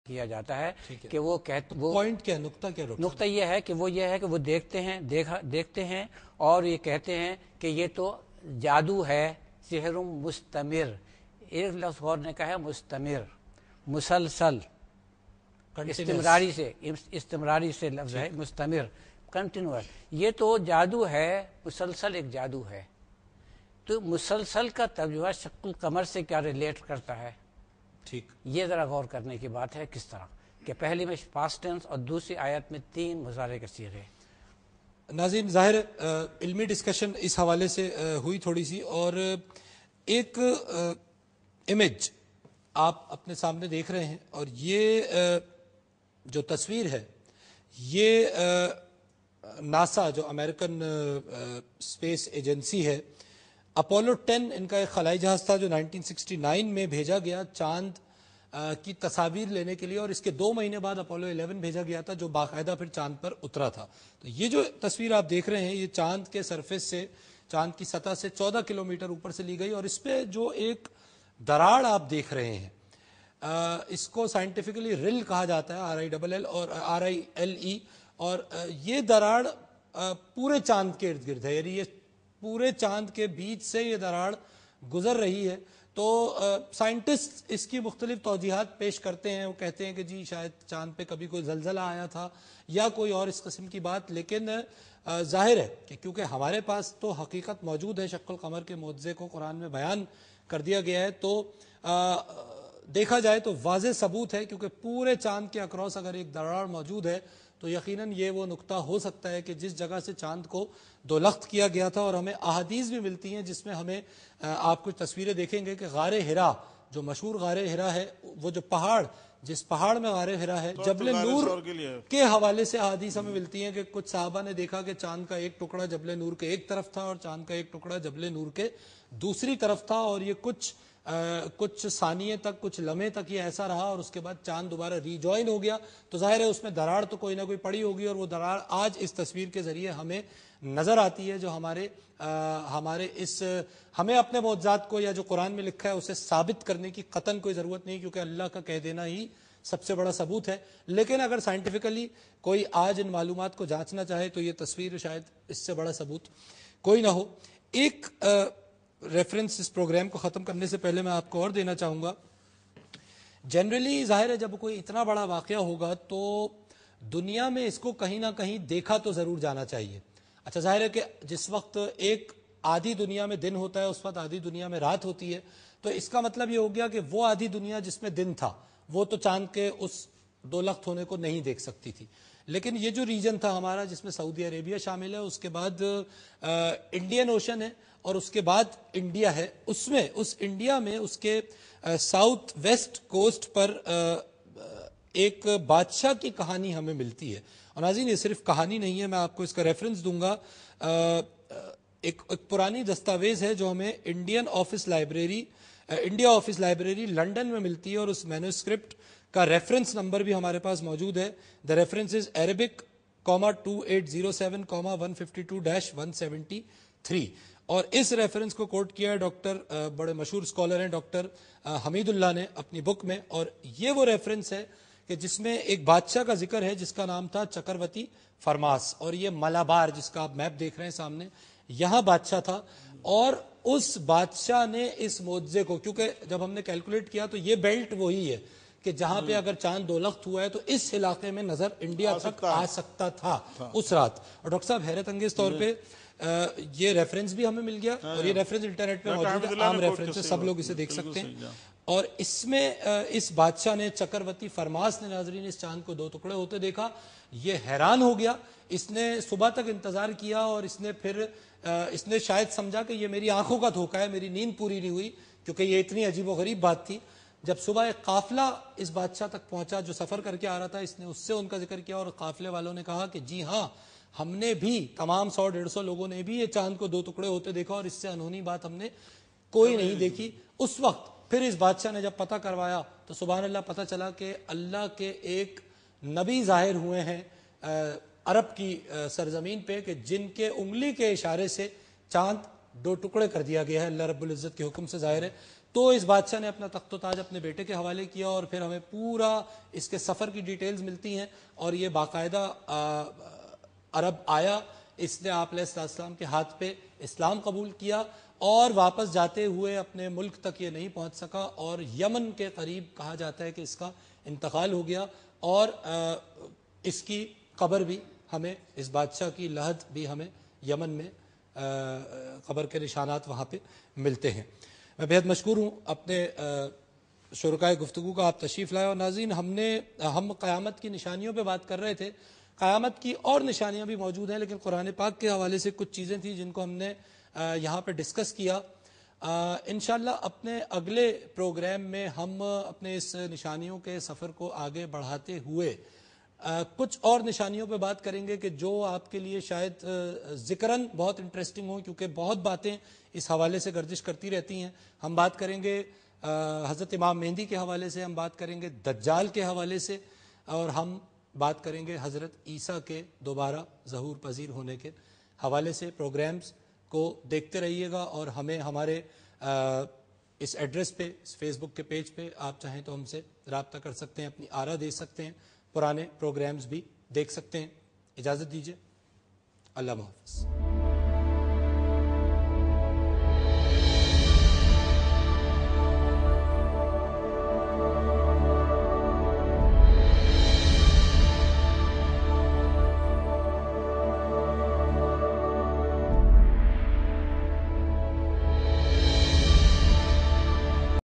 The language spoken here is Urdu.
کیا جاتا ہے کہ وہ پوائنٹ کیا نقطہ کیا نقطہ یہ ہے کہ وہ دیکھتے ہیں اور یہ کہتے ہیں کہ یہ تو جادو ہے، سحر مستمر. ایک لفظ اور نے کہا ہے مستمر، مسلسل، استمراری سے لفظ ہے مستمر، کنٹینیوس. یہ تو جادو ہے، مسلسل ایک جادو ہے. تو مسلسل کا ترجمہ شق القمر سے کیا ریلیٹ کرتا ہے؟ ٹھیک، یہ ذرا غور کرنے کی بات ہے کس طرح کہ پہلی میں پاسٹ ٹینس اور دوسری آیت میں 3 مضارع کے صیغے. ناظرین ظاہر علمی ڈسکشن اس حوالے سے ہوئی تھوڑی سی، اور ایک امیج آپ اپنے سامنے دیکھ رہے ہیں، اور یہ جو تصویر ہے یہ ناسا جو امریکن اسپیس ایجنسی ہے، اپولو 10 ان کا ایک خلائی جہاز تھا جو 1969 میں بھیجا گیا چاند کی تصاویر لینے کے لیے، اور اس کے 2 مہینے بعد اپولو 11 بھیجا گیا تھا جو باقاعدہ پھر چاند پر اترا تھا. تو یہ جو تصویر آپ دیکھ رہے ہیں یہ چاند کے سرفیس سے، چاند کی سطح سے 14 کلومیٹر اوپر سے لی گئی، اور اس پہ جو ایک دراڑ آپ دیکھ رہے ہیں اس کو سائنٹیفکلی رل کہا جاتا ہے، RILL اور RILE، اور یہ دراڑ پورے چاند کے ارد گرد ہے، یعنی یہ پورے چاند کے بیچ سے یہ دراڑ گزر رہی ہے. تو سائنٹسٹ اس کی مختلف توجیحات پیش کرتے ہیں، وہ کہتے ہیں کہ جی شاید چاند پہ کبھی کوئی زلزلہ آیا تھا یا کوئی اور اس قسم کی بات، لیکن ظاہر ہے کہ کیونکہ ہمارے پاس تو حقیقت موجود ہے، شق القمر کے معجزے کو قرآن میں بیان کر دیا گیا ہے، تو دیکھا جائے تو واضح ثبوت ہے، کیونکہ پورے چاند کے اکراس اگر ایک دراڑ موجود ہے تو یقیناً یہ وہ نقطہ ہو سکتا ہے کہ جس جگہ سے چاند کو دولخت کیا گیا تھا. اور ہمیں احادیث بھی ملتی ہیں جس میں ہمیں آپ کچھ تصویریں دیکھیں گے کہ غار ہرا، جو مشہور غار ہرا ہے، وہ جو پہاڑ، جس پہاڑ میں غار ہرا ہے، جبل نور کے حوالے سے احادیث ہمیں ملتی ہیں کہ کچھ صحابہ نے دیکھا کہ چاند کا ایک ٹکڑا جبل نور کے ایک طرف تھا اور چاند کا ایک ٹکڑا جبل نور کے دوسری طرف تھا، اور یہ کچھ ثانیے تک، کچھ لمحے تک یہ ایسا رہا، اور اس کے بعد چاند دوبارہ ری جوائن ہو گیا. تو ظاہر ہے اس میں دراڑ تو کوئی نہ کوئی پڑی ہوگی، اور وہ دراڑ آج اس تصویر کے ذریعے ہمیں نظر آتی ہے، جو ہمیں اپنے معجزات کو یا جو قرآن میں لکھا ہے اسے ثابت کرنے کی قطعاً کوئی ضرورت نہیں، کیونکہ اللہ کا کہہ دینا ہی سب سے بڑا ثبوت ہے. لیکن اگر سائنٹیفکلی کوئی آج ان معلومات کو جانچنا چاہے تو یہ تصویر شاید اس سے بڑا ثبوت کوئی نہ ہو. ایک ریفرنس اس پروگرام کو ختم کرنے سے پہلے میں آپ کو اور دینا چاہوں گا. جنرلی ظاہر ہے جب کوئی اتنا بڑا واقعہ ہوگا تو دنیا میں اس کو کہیں نہ کہیں دیکھا تو ضرور جانا چاہیے. اچھا ظاہر ہے کہ جس وقت ایک آدھی دنیا میں دن ہوتا ہے اس وقت آدھی دنیا میں رات ہوتی ہے، تو اس کا مطلب یہ ہو گیا کہ وہ آدھی دنیا جس میں دن تھا وہ تو چاند کے اس دولخت ہونے کو نہیں دیکھ سکتی تھی. لیکن یہ جو ریجن تھا ہمارا جس میں سعودی عربیہ شامل ہے، اس کے بعد انڈین اوشن ہے، اور اس کے بعد انڈیا ہے، اس انڈیا میں اس کے ساؤتھ ویسٹ کوسٹ پر ایک بادشاہ کی کہانی ہمیں ملتی ہے. اور ناظرین یہ صرف کہانی نہیں ہے، میں آپ کو اس کا ریفرنس دوں گا. ایک پرانی دستاویز ہے جو ہمیں انڈیا آفس لائبریری لنڈن میں ملتی ہے، اور اس مینوسکرپٹ کا ریفرنس نمبر بھی ہمارے پاس موجود ہے. دا ریفرنس از Arabic 2807,152-173، اور اس ریفرنس کو کوٹ کیا ہے ڈاکٹر بڑے مشہور اسکالر ہیں ڈاکٹر حمید اللہ نے اپنی بک میں. اور یہ وہ ریفرنس ہے کہ جس میں ایک بادشاہ کا ذکر ہے جس کا نام تھا چکروتی فرماس، اور یہ ملابار جس کا آپ میپ دیکھ رہے ہیں سامنے، یہاں بادشاہ تھا. اور اس بادشاہ نے اس معجزے کو، کیونکہ جب ہم نے کیلکولیٹ کیا تو یہ بیلٹ وہی ہے کہ جہاں پہ اگر چاند دولخت ہوا ہے تو اس علاقے میں نظر انڈیا تک آ سکتا تھا اس رات. اور ڈاکٹر صاحب حیرت انگیز طور پہ یہ ریفرنس بھی ہمیں مل گیا، اور یہ ریفرنس انٹرنیٹ پہ موجود ہے، عام ریفرنس ہے، سب لوگ اسے دیکھ سکتے ہیں. اور اس میں اس بادشاہ نے، چکروتی فرماس نے، ناظرین اس چاند کو 2 ٹکڑے ہوتے دیکھا. یہ حیران ہو گیا، اس نے صبح تک انتظار کیا، اور اس نے شاید سمجھا کہ یہ میری آنکھوں کا دھوکہ ہے، میری نیند پوری نہیں ہوئی، کیونکہ یہ اتنی عجیب و غریب بات تھی. جب صبح ایک قافلہ اس بادشاہ تک پہنچا جو سفر کر کے آ رہا تھا، اس نے اس سے ان کا ذکر کیا، اور قافلے والوں نے کہا کہ جی ہاں، ہم نے بھی، تمام 100-150 لوگوں نے بھی یہ چاند کو 2 ٹکڑے ہوتے دیکھا، اور اس سے انہونی بات ہم نے کوئی نہیں دیکھی. اس وقت پھر اس بادشاہ نے جب پتہ کروایا تو سبحان اللہ پتہ چلا کہ اللہ کے ایک نبی ظاہر ہوئے ہیں عرب کی سرزمین پہ، کہ جن کے انگلی کے اشارے سے چاند 2 ٹکڑے کر دیا گیا ہے اللہ رب العزت کے حکم سے. ظاہر ہے تو اس بادشاہ نے اپنا تخت و تاج اپنے بیٹے کے حوالے کیا، اور پھر ہمیں پورا اس کے سفر کی ڈیٹیلز ملتی ہیں، اور یہ باقاعدہ عرب آیا، اس نے آپ علیہ السلام کے ہاتھ پہ اسلام قبول کیا، اور واپس جاتے ہوئے اپنے ملک تک یہ نہیں پہنچ سکا، اور یمن کے قریب کہا جاتا ہے کہ اس کا انتقال ہو گیا، اور اس کی قبر بھی ہمیں، اس بادشاہ کی لحد بھی ہمیں یمن میں قبر کے نشانات وہاں پہ ملتے ہیں۔ میں بہت مشکور ہوں اپنے شرکائے گفتگو کا آپ تشریف لائے، اور ناظرین ہم قیامت کی نشانیوں پہ بات کر رہے تھے، قیامت کی اور نشانیاں بھی موجود ہیں، لیکن قرآن پاک کے حوالے سے کچھ چیزیں تھیں جن کو ہم نے یہاں پہ ڈسکس کیا۔ انشاءاللہ اپنے اگلے پروگرام میں ہم اپنے اس نشانیوں کے سفر کو آگے بڑھاتے ہوئے کچھ اور نشانیوں پہ بات کریں گے کہ جو آپ کے لیے شاید ذکراً بہت انٹرسٹنگ ہوں، کیونکہ بہت باتیں اس حوالے سے گردش کرتی رہتی ہیں۔ ہم بات کریں گے حضرت امام مہدی کے حوالے سے، ہم بات کریں گے دجال کے حوالے سے، اور ہم بات کریں گے حضرت عیسیٰ کے دوبارہ ظہور پذیر ہونے کے حوالے سے۔ پروگرامز کو دیکھتے رہیے گا، اور ہمیں ہمارے اس ایڈریس پہ، اس فیس بک کے پیج پہ آپ چاہیں تو ہم سے رابطہ کر سکتے ہیں، اپنی آرا دے سکتے ہیں، پرانے پروگرامز بھی دیکھ سکتے ہیں۔ اجازت دیجیے، اللہ حافظ۔